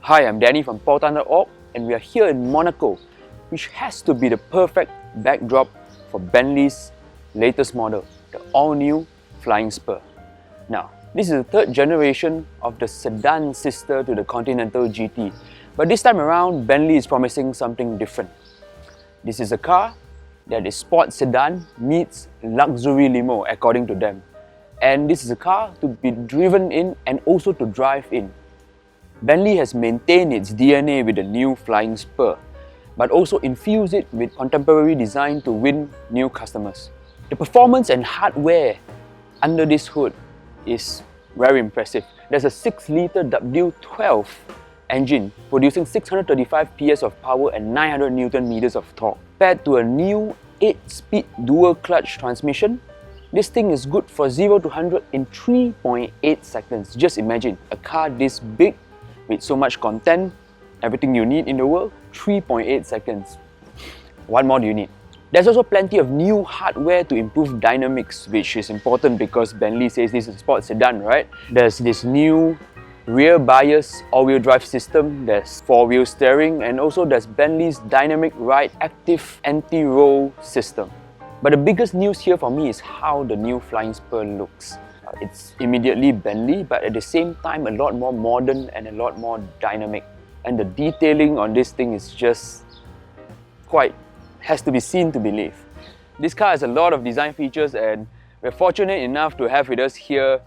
Hi, I'm Danny from Pautan.org and we are here in Monaco, which has to be the perfect backdrop for Bentley's latest model, the all-new Flying Spur. Now, this is the third generation of the sedan sister to the Continental GT, but this time around, Bentley is promising something different. This is a car that is sport sedan meets luxury limo according to them. And this is a car to be driven in and also to drive in. Bentley has maintained its DNA with the new Flying Spur, but also infused it with contemporary design to win new customers. The performance and hardware under this hood is very impressive. There's a 6-litre W12 engine producing 635 PS of power and 900 Newton meters of torque. Paired to a new 8-speed dual-clutch transmission, this thing is good for 0 to 100 in 3.8 seconds. Just imagine, a car this big with so much content, everything you need in the world, 3.8 seconds. What more do you need? There's also plenty of new hardware to improve dynamics, which is important because Bentley says this is a sport sedan, right? There's this new rear bias all-wheel drive system, there's 4-wheel steering, and also there's Bentley's Dynamic Ride Active Anti-Roll system. But the biggest news here for me is how the new Flying Spur looks. It's immediately Bentley, but at the same time a lot more modern and a lot more dynamic. And the detailing on this thing is just has to be seen to believe. This car has a lot of design features and we're fortunate enough to have with us here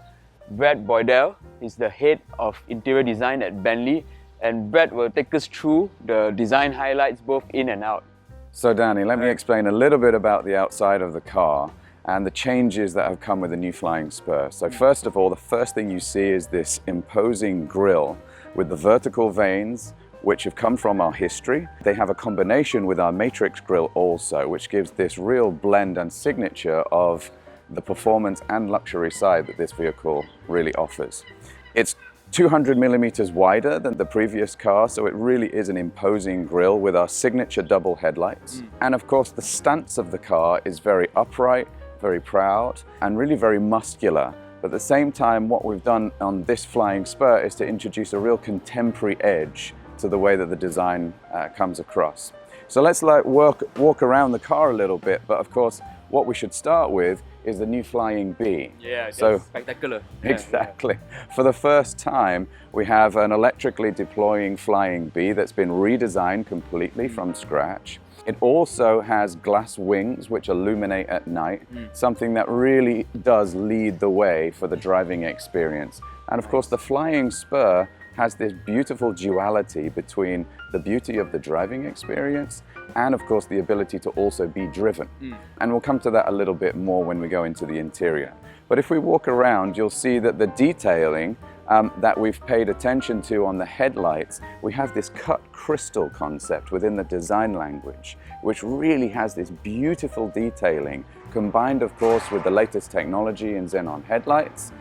Brett Boydell. He's the head of interior design at Bentley, and Brett will take us through the design highlights both in and out. So Danny, let me explain a little bit about the outside of the car and the changes that have come with the new Flying Spur. So first of all, the first thing you see is this imposing grille with the vertical vanes, which have come from our history. They have a combination with our matrix grille also, which gives this real blend and signature of the performance and luxury side that this vehicle really offers. It's 200 millimeters wider than the previous car, so it really is an imposing grille with our signature double headlights. And of course, the stance of the car is very upright, very proud, and really very muscular. But at the same time, what we've done on this Flying Spur is to introduce a real contemporary edge to the way that the design comes across. So let's walk around the car a little bit, but of course, what we should start with is the new Flying B. Yeah, that's so spectacular. Exactly. For the first time, we have an electrically deploying Flying B that's been redesigned completely from scratch. It also has glass wings which illuminate at night, something that really does lead the way for the driving experience. And of course, the Flying Spur has this beautiful duality between the beauty of the driving experience and of course the ability to also be driven. And we'll come to that a little bit more when we go into the interior. But if we walk around, you'll see that the detailing that we've paid attention to on the headlights, we have this cut crystal concept within the design language, which really has this beautiful detailing combined of course with the latest technology in xenon headlights,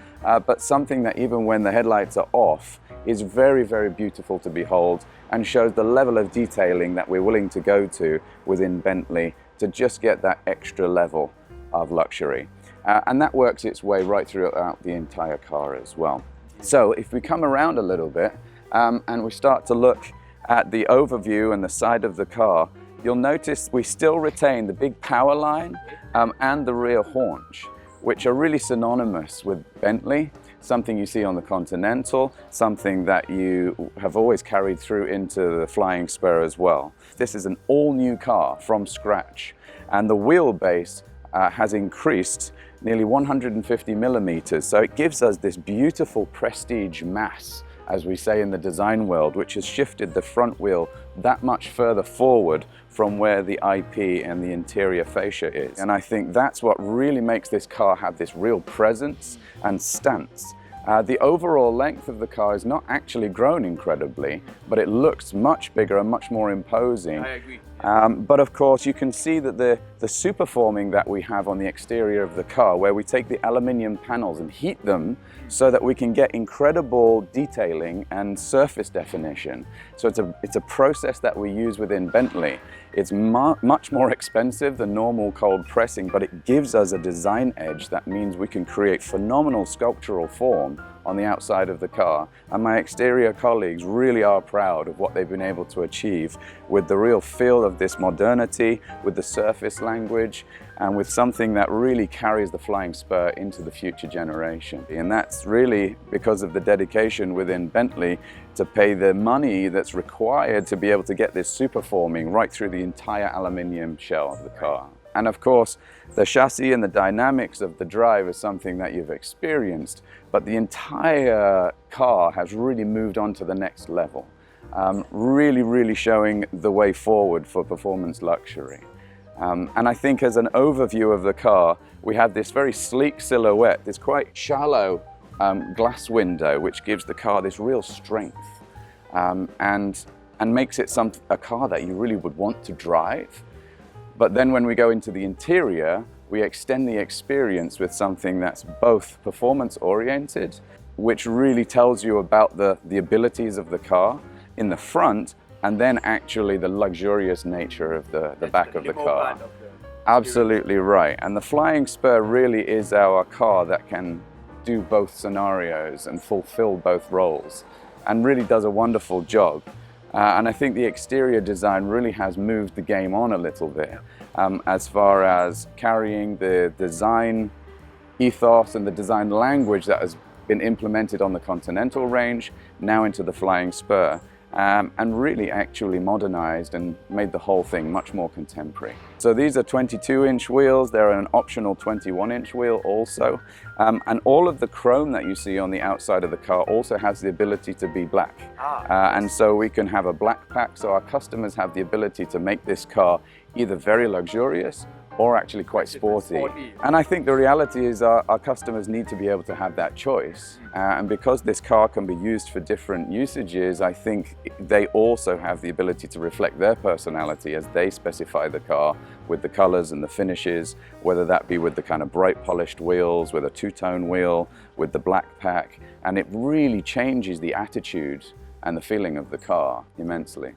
but something that even when the headlights are off is very, very beautiful to behold and shows the level of detailing that we're willing to go to within Bentley to just get that extra level of luxury. And that works its way right throughout the entire car as well. So if we come around a little bit and we start to look at the overview and the side of the car, you'll notice we still retain the big power line and the rear haunch, which are really synonymous with Bentley, something you see on the Continental, something that you have always carried through into the Flying Spur as well. This is an all-new car from scratch, and the wheelbase has increased nearly 150 millimeters, so it gives us this beautiful prestige mass, as we say in the design world, which has shifted the front wheel that much further forward from where the IP and the interior fascia is. And I think that's what really makes this car have this real presence and stance. The overall length of the car has not actually grown incredibly, but it looks much bigger and much more imposing. I agree. But of course, you can see that the superforming that we have on the exterior of the car, where we take the aluminium panels and heat them so that we can get incredible detailing and surface definition. So it's a process that we use within Bentley. It's much more expensive than normal cold pressing, but it gives us a design edge that means we can create phenomenal sculptural form on the outside of the car. And my exterior colleagues really are proud of what they've been able to achieve with the real feel of this modernity, with the surface language, and with something that really carries the Flying Spur into the future generation. And that's really because of the dedication within Bentley to pay the money that's required to be able to get this super forming right through the entire aluminium shell of the car. And of course, the chassis and the dynamics of the drive is something that you've experienced, but the entire car has really moved on to the next level, really showing the way forward for performance luxury. And I think as an overview of the car, we have this very sleek silhouette, this quite shallow glass window, which gives the car this real strength and makes it a car that you really would want to drive. But then when we go into the interior, we extend the experience with something that's both performance oriented, which really tells you about the abilities of the car in the front, and then actually the luxurious nature of the back of the car. Absolutely right. And the Flying Spur really is our car that can do both scenarios and fulfill both roles, and really does a wonderful job. And I think the exterior design really has moved the game on a little bit as far as carrying the design ethos and the design language that has been implemented on the Continental range, now into the Flying Spur, and really actually modernized and made the whole thing much more contemporary. So these are 22-inch wheels. They're an optional 21-inch wheel also. And all of the chrome that you see on the outside of the car also has the ability to be black. And so we can have a black pack, so our customers have the ability to make this car either very luxurious or actually quite sporty. And I think the reality is our customers need to be able to have that choice. And because this car can be used for different usages, I think they also have the ability to reflect their personality as they specify the car with the colors and the finishes, whether that be with the kind of bright polished wheels, with a two-tone wheel, with the black pack. And it really changes the attitude and the feeling of the car immensely.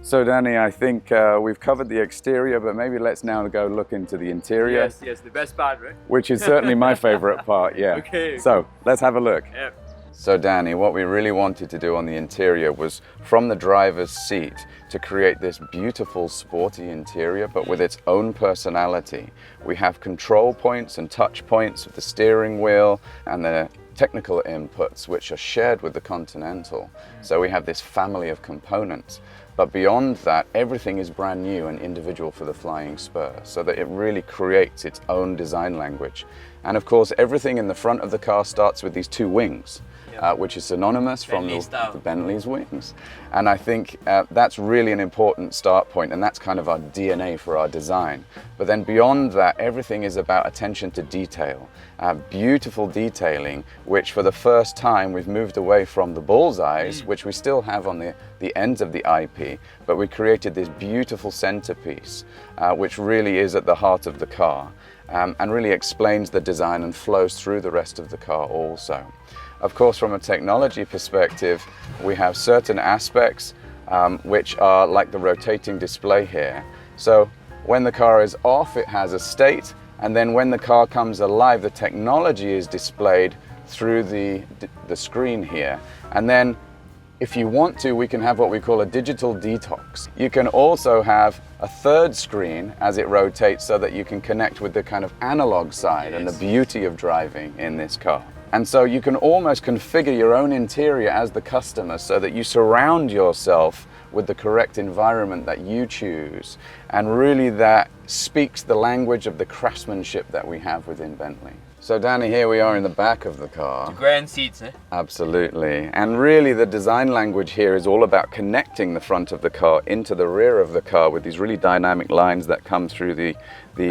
So Danny, I think we've covered the exterior, but maybe let's now go look into the interior. Yes, the best part, right? Which is certainly my favorite part, yeah. Okay. So let's have a look. Yep. So Danny, what we really wanted to do on the interior was from the driver's seat to create this beautiful sporty interior, but with its own personality. We have control points and touch points of the steering wheel and the technical inputs which are shared with the Continental. So we have this family of components. But beyond that, everything is brand new and individual for the Flying Spur, so that it really creates its own design language. And of course, everything in the front of the car starts with these two wings, which is synonymous from the Bentley's wings. And I think that's really an important start point, and that's kind of our DNA for our design. But then beyond that, everything is about attention to detail, beautiful detailing, which for the first time we've moved away from the bullseyes, which we still have on the ends of the IP, but we created this beautiful centerpiece, which really is at the heart of the car, and really explains the design and flows through the rest of the car also. Of course, from a technology perspective, we have certain aspects which are like the rotating display here. So when the car is off, it has a state, and then when the car comes alive, the technology is displayed through the screen here. And then if you want to, we can have what we call a digital detox. You can also have a third screen as it rotates so that you can connect with the kind of analog side and the beauty of driving in this car. And so you can almost configure your own interior as the customer so that you surround yourself with the correct environment that you choose. And really that speaks the language of the craftsmanship that we have within Bentley. So Danny, here we are in the back of the car. The grand seats, eh? Absolutely. And really the design language here is all about connecting the front of the car into the rear of the car with these really dynamic lines that come through the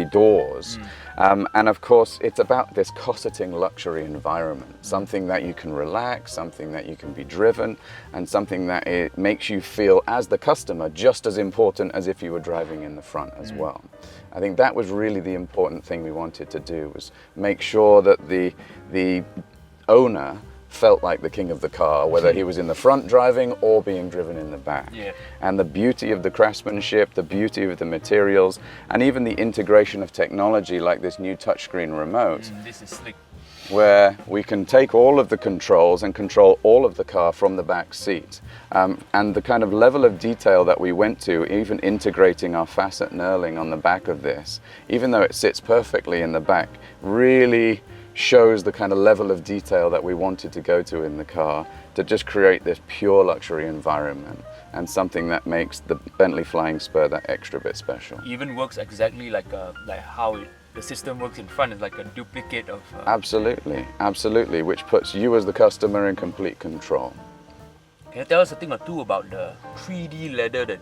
doors. And of course, it's about this cosseting luxury environment, something that you can relax, something that you can be driven, and something that it makes you feel as the customer just as important as if you were driving in the front as well. I think that was really the important thing we wanted to do, was make sure that the owner felt like the king of the car, whether he was in the front driving or being driven in the back. And the beauty of the craftsmanship, the beauty of the materials, and even the integration of technology like this new touchscreen remote. This is slick. where we can take all of the controls and control all of the car from the back seat. And the kind of level of detail that we went to, even integrating our facet knurling on the back of this, even though it sits perfectly in the back, really shows the kind of level of detail that we wanted to go to in the car to just create this pure luxury environment, and something that makes the Bentley Flying Spur that extra bit special. It even works exactly like how the system works in front. It's like a duplicate of... Absolutely, absolutely, which puts you as the customer in complete control. Can you tell us a thing or two about the 3D leather that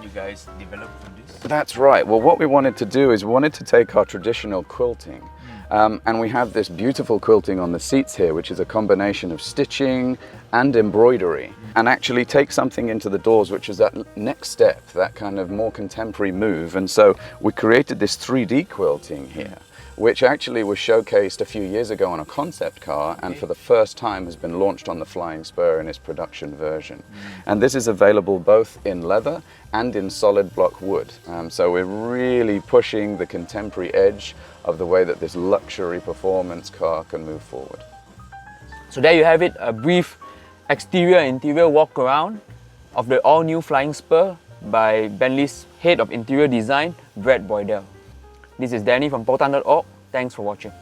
you guys developed for this? That's right. Well, what we wanted to do is we wanted to take our traditional quilting, and we have this beautiful quilting on the seats here, which is a combination of stitching and embroidery, and actually take something into the doors, which is that next step, that kind of more contemporary move. And so we created this 3D quilting here, which actually was showcased a few years ago on a concept car, and for the first time has been launched on the Flying Spur in its production version. And this is available both in leather and in solid block wood. So we're really pushing the contemporary edge of the way that this luxury performance car can move forward. So there you have it, a brief exterior and interior walk around of the all-new Flying Spur by Bentley's Head of Interior Design, Brett Boydell. This is Danny from Potan.org. Thanks for watching.